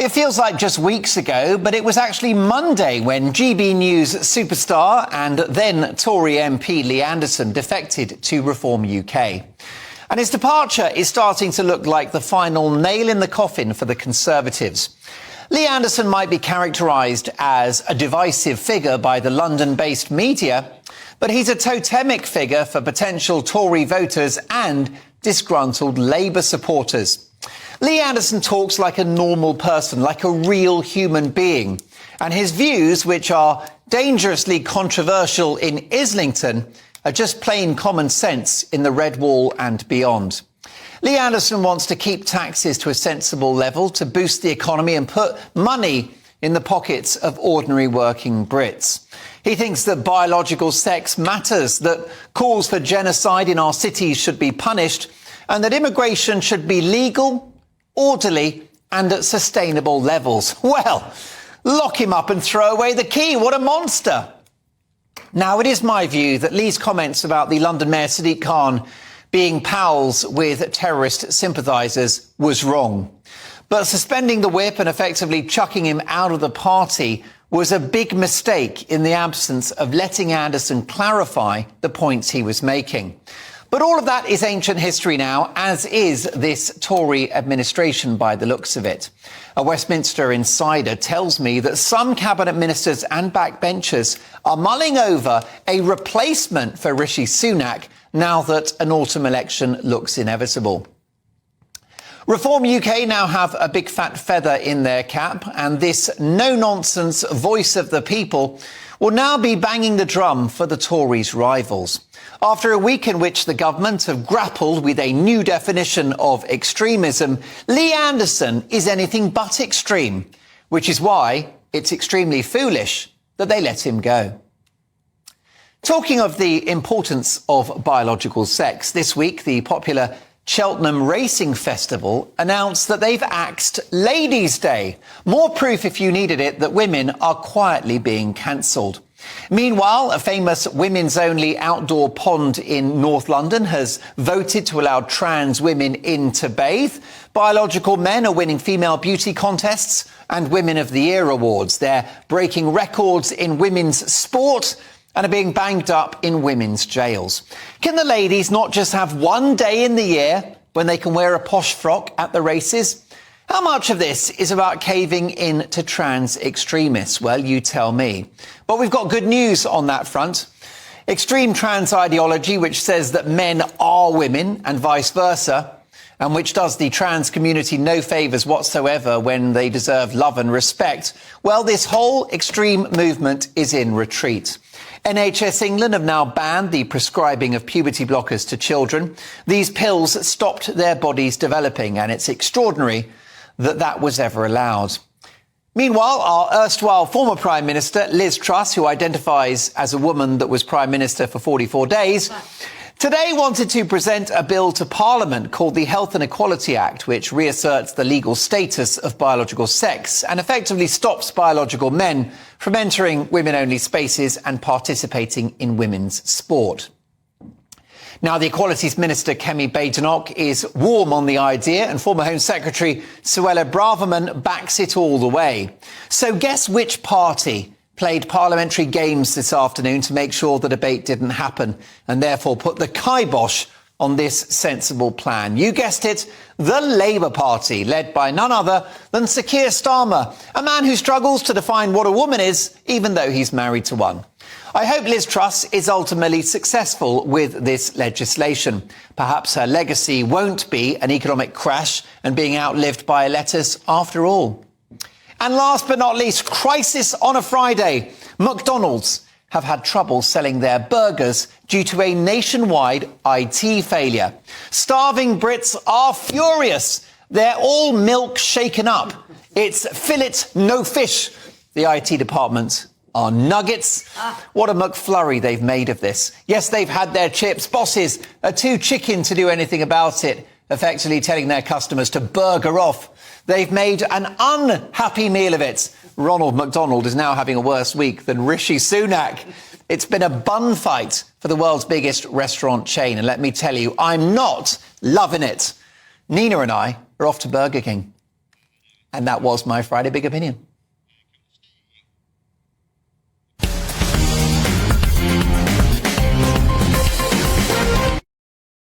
It feels like just weeks ago, but it was actually Monday when GB News superstar and then Tory MP Lee Anderson defected to Reform UK. And his departure is starting to look like the final nail in the coffin for the Conservatives. Lee Anderson might be characterised as a divisive figure by the London-based media, but he's a totemic figure for potential Tory voters and disgruntled Labour supporters. Lee Anderson talks like a normal person, like a real human being. And his views, which are dangerously controversial in Islington, are just plain common sense in the Red Wall and beyond. Lee Anderson wants to keep taxes to a sensible level to boost the economy and put money in the pockets of ordinary working Brits. He thinks that biological sex matters, that calls for genocide in our cities should be punished, and that immigration should be legal, orderly and at sustainable levels. Well, lock him up and throw away the key. What a monster. Now, it is my view that Lee's comments about the London Mayor Sadiq Khan being pals with terrorist sympathisers was wrong. But suspending the whip and effectively chucking him out of the party was a big mistake in the absence of letting Anderson clarify the points he was making. But all of that is ancient history now, as is this Tory administration by the looks of it. A Westminster insider tells me that some cabinet ministers and backbenchers are mulling over a replacement for Rishi Sunak now that an autumn election looks inevitable. Reform UK now have a big fat feather in their cap, and this no-nonsense voice of the people will now be banging the drum for the Tories' rivals. After a week in which the government have grappled with a new definition of extremism, Lee Anderson is anything but extreme, which is why it's extremely foolish that they let him go. Talking of the importance of biological sex, this week the popular Cheltenham Racing Festival announced that they've axed Ladies' Day. More proof, if you needed it, that women are quietly being cancelled. Meanwhile, a famous women's-only outdoor pond in North London has voted to allow trans women in to bathe. Biological men are winning female beauty contests and Women of the Year awards. They're breaking records in women's sport and are being banged up in women's jails. Can the ladies not just have one day in the year when they can wear a posh frock at the races? How much of this is about caving in to trans extremists? Well, you tell me. But we've got good news on that front. Extreme trans ideology, which says that men are women and vice versa, and which does the trans community no favours whatsoever when they deserve love and respect, well, this whole extreme movement is in retreat. NHS England have now banned the prescribing of puberty blockers to children. These pills stopped their bodies developing, and it's extraordinary that that was ever allowed. Meanwhile, our erstwhile former Prime Minister, Liz Truss, who identifies as a woman that was Prime Minister for 44 days, today wanted to present a bill to Parliament called the Health and Equality Act, which reasserts the legal status of biological sex and effectively stops biological men from entering women-only spaces and participating in women's sport. Now, the Equalities Minister, Kemi Badenoch, is warm on the idea, and former Home Secretary Suella Braverman backs it all the way. So guess which party played parliamentary games this afternoon to make sure the debate didn't happen and therefore put the kibosh on this sensible plan? You guessed it, the Labour Party, led by none other than Sir Keir Starmer, a man who struggles to define what a woman is, even though he's married to one. I hope Liz Truss is ultimately successful with this legislation. Perhaps her legacy won't be an economic crash and being outlived by letters after all. And last but not least, crisis on a Friday. McDonald's have had trouble selling their burgers due to a nationwide IT failure. Starving Brits are furious. They're all milk shaken up. It's fillet, no fish. The IT department are nuggets. What a McFlurry they've made of this. Yes, they've had their chips. Bosses are too chicken to do anything about it, effectively telling their customers to burger off. They've made an unhappy meal of it. Ronald McDonald is now having a worse week than Rishi Sunak. It's been a bun fight for the world's biggest restaurant chain. And let me tell you, I'm not loving it. Nina and I are off to Burger King. And that was my Friday Big Opinion.